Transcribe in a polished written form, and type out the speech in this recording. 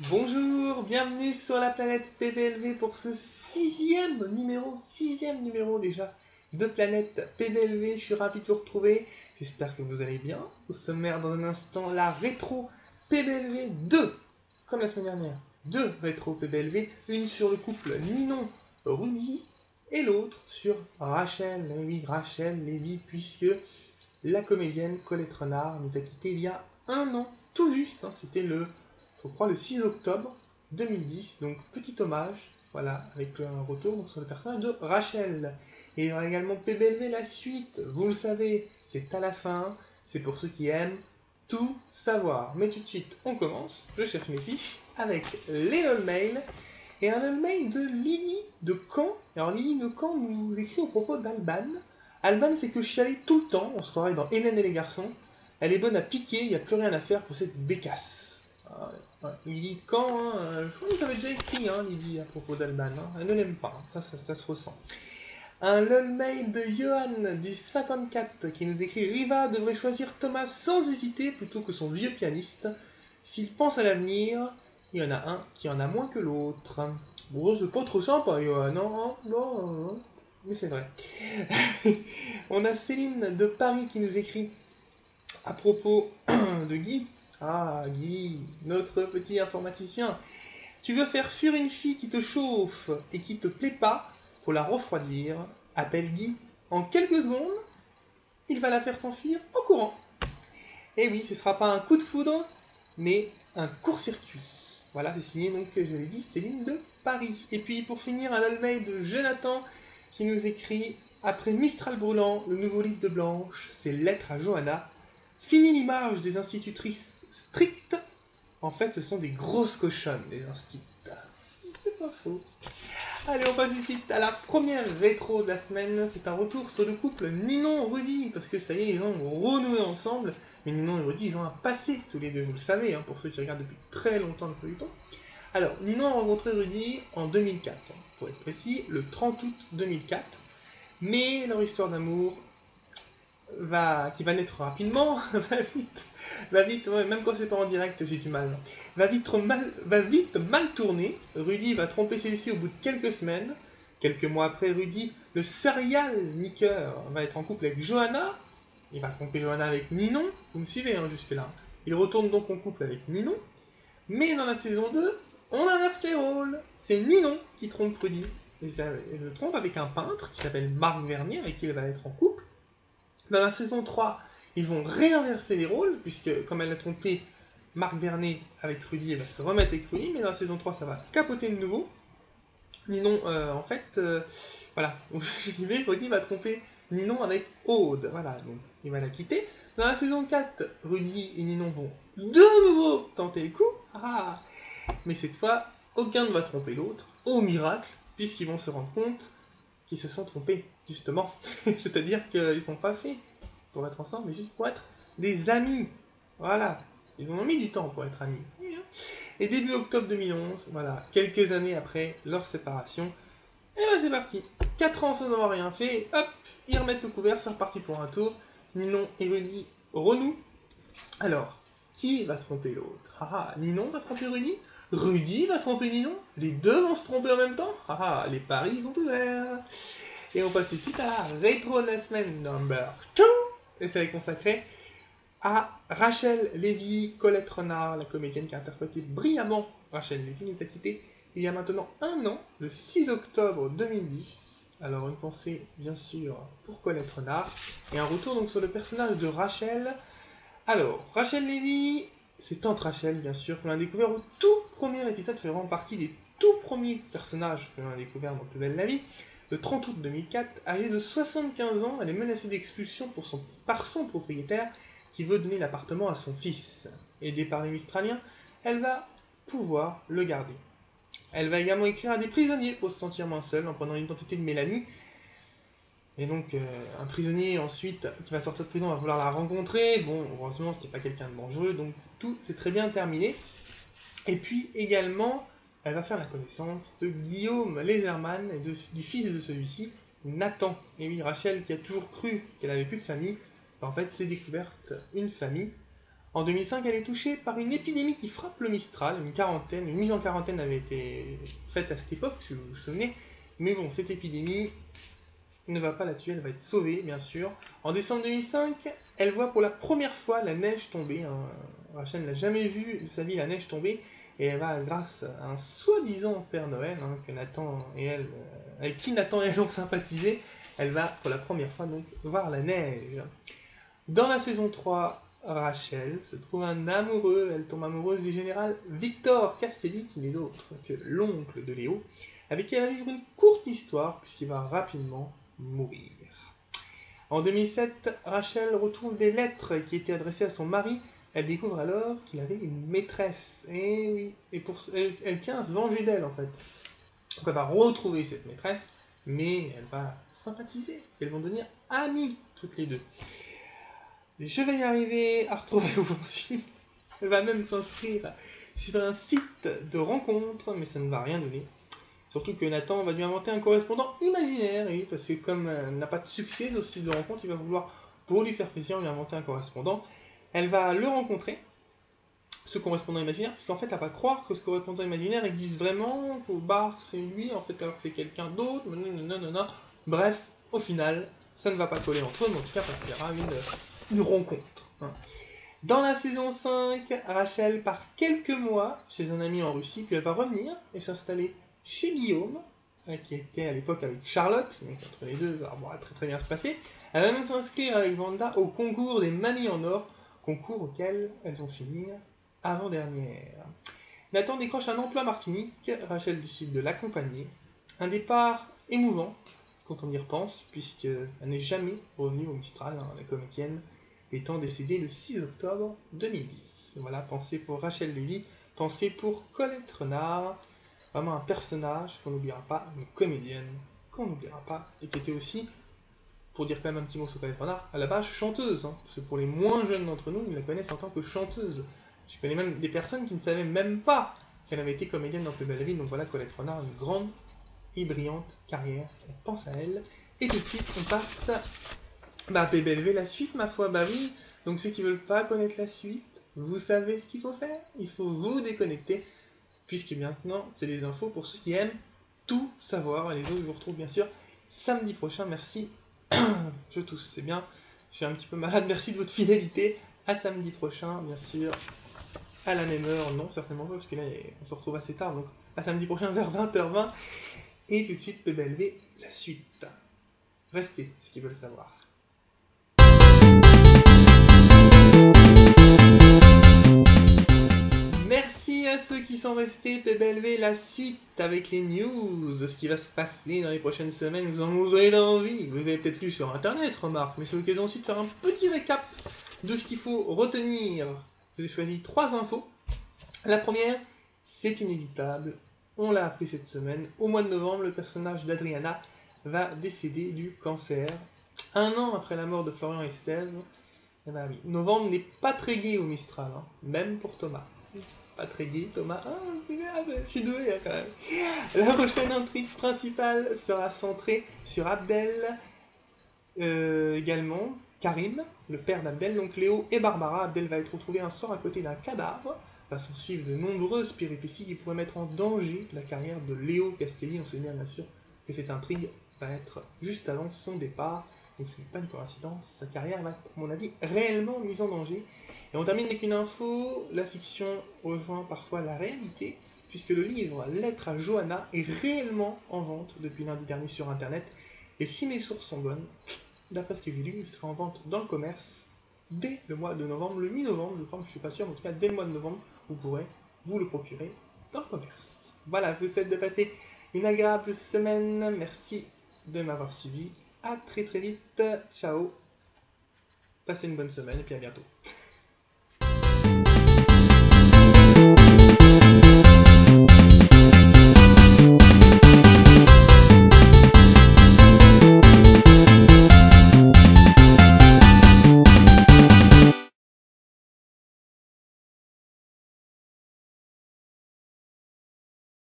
Bonjour, bienvenue sur la planète PBLV pour ce sixième numéro déjà de Planète PBLV. Je suis ravi de vous retrouver, j'espère que vous allez bien. Au sommaire dans un instant, la rétro PBLV 2, comme la semaine dernière. Deux rétro PBLV, une sur le couple Ninon-Rudy et l'autre sur Rachel, oui, Rachel Lévy, puisque la comédienne Colette Renard nous a quittés il y a un an, tout juste, hein, c'était je crois, le 6 octobre 2010, donc petit hommage, voilà, avec un retour sur le personnage de Rachel. Et il y aura également PBLV la suite, vous le savez, c'est à la fin, c'est pour ceux qui aiment tout savoir. Mais tout de suite, on commence, je cherche mes fiches, avec les mail et un mail de Lydie de Caen. Alors Lydie de Caen nous écrit au propos d'Alban. Alban fait que chialer tout le temps, on se croirait dans Hélène et les garçons. Elle est bonne à piquer, il n'y a plus rien à faire pour cette bécasse. Ah, ouais. Lydie de Caen, hein, je crois que j'avais déjà écrit Lydie à propos d'Alban. Hein. Elle ne l'aime pas, hein. Ça se ressent. Un lol mail de Johan du 54 qui nous écrit Riva devrait choisir Thomas sans hésiter plutôt que son vieux pianiste. S'il pense à l'avenir, il y en a un qui en a moins que l'autre. Bon, c'est pas trop sympa, Johan, non, non, mais c'est vrai. On a Céline de Paris qui nous écrit à propos de Guy. Ah, Guy, notre petit informaticien. Tu veux faire fuir une fille qui te chauffe et qui te plaît pas, pour la refroidir, appelle Guy. En quelques secondes, il va la faire s'enfuir en courant. Et oui, ce sera pas un coup de foudre, mais un court-circuit. Voilà, c'est signé donc, je l'ai dit, Céline de Paris. Et puis pour finir, un mail de Jonathan qui nous écrit après Mistral brûlant, le nouveau livre de Blanche, c'est Lettres à Johanna. Fini l'image des institutrices strictes. En fait, ce sont des grosses cochonnes, les instituts. C'est pas faux. Allez, on passe ici à la première rétro de la semaine. C'est un retour sur le couple Ninon-Rudy, parce que ça y est, ils ont renoué ensemble. Mais Ninon et Rudy, ils ont un passé, tous les deux, vous le savez, hein, pour ceux qui regardent depuis très longtemps le feuilleton. Alors, Ninon a rencontré Rudy en 2004, hein, pour être précis, le 30 août 2004. Mais leur histoire d'amour qui va naître rapidement, va vite, ouais, même quand c'est pas en direct, j'ai du mal. Va vite mal tourner. Rudy va tromper celle-ci au bout de quelques semaines. Quelques mois après, Rudy, le serial niqueur, va être en couple avec Johanna. Il va tromper Johanna avec Ninon. Vous me suivez hein, jusque-là. Il retourne donc en couple avec Ninon. Mais dans la saison 2, on inverse les rôles. C'est Ninon qui trompe Rudy. Elle le trompe avec un peintre qui s'appelle Marc Vernier, avec qui elle va être en couple. Dans la saison 3, ils vont réinverser les rôles, puisque comme elle a trompé Marc Vernet avec Rudy, elle va se remettre avec Rudy, mais dans la saison 3, ça va capoter de nouveau. Ninon, en fait, voilà, Rudy va tromper Ninon avec Aude, voilà, donc il va la quitter. Dans la saison 4, Rudy et Ninon vont de nouveau tenter le coup, mais cette fois, aucun ne va tromper l'autre, au miracle, puisqu'ils vont se rendre compte qui se sont trompés, justement. C'est-à-dire qu'ils ne sont pas faits pour être ensemble, mais juste pour être des amis. Voilà. Ils ont mis du temps pour être amis. Et début octobre 2011, voilà, quelques années après leur séparation, et ben c'est parti. 4 ans sans avoir rien fait, hop, ils remettent le couvert, c'est reparti pour un tour. Ninon et Rudy renouent. Alors, qui va tromper l'autre? Ninon va tromper Rudy? Rudy va tromper Ninon? Les deux vont se tromper en même temps? Les paris sont ouverts. Et on passe ici à la rétro de la semaine number 2. Et ça est consacré à Rachel Lévy, Colette Renard, la comédienne qui a interprété brillamment Rachel Lévy, nous a quitté il y a maintenant un an, le 6 octobre 2010. Alors une pensée bien sûr pour Colette Renard et un retour donc sur le personnage de Rachel. Alors, Rachel Lévy, c'est Tante Rachel bien sûr, qu'on a découvert au tout premier épisode, fait vraiment partie des tout premiers personnages que l'on a découvert dans Plus belle la vie. Le 30 août 2004, âgée de 75 ans, elle est menacée d'expulsion par son propriétaire qui veut donner l'appartement à son fils. Aidée par les Mistraliens, elle va pouvoir le garder. Elle va également écrire à des prisonniers pour se sentir moins seule en prenant l'identité de Mélanie. Et donc, un prisonnier ensuite qui va sortir de prison va vouloir la rencontrer. Bon, heureusement, c'était pas quelqu'un de dangereux, donc tout s'est très bien terminé. Et puis également, elle va faire la connaissance de Guillaume Laserman et du fils de celui-ci, Nathan. Et oui, Rachel, qui a toujours cru qu'elle avait plus de famille, en fait, s'est découverte une famille En 2005, elle est touchée par une épidémie qui frappe le Mistral, une mise en quarantaine avait été faite à cette époque, si vous vous souvenez, mais bon, cette épidémie ne va pas la tuer, elle va être sauvée, bien sûr. En décembre 2005, elle voit pour la première fois la neige tomber, hein. Rachel n'a jamais vu de sa vie la neige tomber, et elle va, grâce à un soi-disant Père Noël, hein, que Nathan et elle, avec qui Nathan et elle ont sympathisé, elle va pour la première fois donc voir la neige. Dans la saison 3, Rachel se trouve un amoureux, elle tombe amoureuse du général Victor Castelli, qui n'est d'autre que l'oncle de Léo, avec qui elle va vivre une courte histoire, puisqu'il va rapidement mourir. En 2007, Rachel retrouve des lettres qui étaient adressées à son mari. Elle découvre alors qu'il avait une maîtresse. Et oui, et elle tient à se venger d'elle en fait. Donc elle va retrouver cette maîtresse, mais elle va sympathiser. Elles vont devenir amies toutes les deux. Je vais y arriver à retrouver où j'en suis. Elle va même s'inscrire sur un site de rencontre, mais ça ne va rien donner. Surtout que Nathan va lui inventer un correspondant imaginaire, oui, parce que comme elle n'a pas de succès dans ce site de rencontre, il va vouloir, pour lui faire plaisir, lui inventer un correspondant. Elle va le rencontrer, ce correspondant imaginaire, parce qu'en fait, elle va croire que ce correspondant imaginaire existe vraiment, qu'au bar c'est lui, en fait, alors que c'est quelqu'un d'autre, nanana. Bref, au final, ça ne va pas coller entre eux, mais en tout cas, il y aura une rencontre. Hein. Dans la saison 5, Rachel part quelques mois chez un ami en Russie, puis elle va revenir et s'installer chez Guillaume, qui était à l'époque avec Charlotte, donc entre les deux, ça va très très bien se passer. Elle va même s'inscrire avec Vanda au concours des Mamies en or, concours auquel elles vont finir avant-dernière. Nathan décroche un emploi à Martinique, Rachel décide de l'accompagner. Un départ émouvant, quand on y repense, puisqu'elle n'est jamais revenue au Mistral, hein, la comédienne étant décédée le 6 octobre 2010. Voilà, pensée pour Rachel Lévy, pensée pour Colette Renard, vraiment un personnage qu'on n'oubliera pas, une comédienne qu'on n'oubliera pas, et qui était aussi, pour dire quand même un petit mot sur Colette Renard, à la base chanteuse, hein, parce que pour les moins jeunes d'entre nous, ils la connaissent en tant que chanteuse. Je connais même des personnes qui ne savaient même pas qu'elle avait été comédienne dans Plus belle vie, donc voilà, Colette Renard, une grande et brillante carrière, on pense à elle. Et tout de suite, on passe PBLV, la suite, ma foi, bah oui. Donc ceux qui veulent pas connaître la suite, vous savez ce qu'il faut faire. Il faut vous déconnecter, puisque maintenant, c'est des infos pour ceux qui aiment tout savoir. Et les autres, je vous retrouve bien sûr samedi prochain. Merci. Je tousse, c'est bien. Je suis un petit peu malade. Merci de votre fidélité. À samedi prochain, bien sûr. À la même heure, non, certainement pas, parce que là, on se retrouve assez tard. Donc à samedi prochain vers 20h20. Et tout de suite, PBLV, la suite. Restez, ceux qui veulent savoir. Merci à ceux qui sont restés, PBLV, la suite avec les news, ce qui va se passer dans les prochaines semaines, vous en mourrez d'envie. Vous avez peut-être lu sur internet, remarque, mais c'est l'occasion aussi de faire un petit récap de ce qu'il faut retenir. Vous avez choisi 3 infos. La première, c'est inévitable, on l'a appris cette semaine, au mois de novembre, le personnage d'Adriana va décéder du cancer. 1 an après la mort de Florian Estève. Eh ben oui, novembre n'est pas très gai au Mistral, hein, même pour Thomas. Pas très gai, Thomas. Ah, c'est grave, je suis doué hein, quand même. La prochaine intrigue principale sera centrée sur Abdel, également Karim, le père d'Abdel, donc Léo et Barbara. Abdel va être retrouvé un soir à côté d'un cadavre. Va s'en suivre de nombreuses péripéties qui pourraient mettre en danger la carrière de Léo Castelli. On se souvient bien sûr que cette intrigue va être juste avant son départ. Donc ce n'est pas une coïncidence, sa carrière va être, à mon avis, réellement mise en danger. Et on termine avec une info, la fiction rejoint parfois la réalité, puisque le livre Lettre à Johanna est réellement en vente depuis lundi dernier sur internet. Et si mes sources sont bonnes, d'après ce que j'ai lu, il sera en vente dans le commerce dès le mois de novembre, le mi-novembre, je crois, mais je suis pas sûr, mais en tout cas dès le mois de novembre, vous pourrez vous le procurer dans le commerce. Voilà, je vous souhaite de passer une agréable semaine, merci de m'avoir suivi. À très très vite, ciao, passez une bonne semaine et puis à bientôt.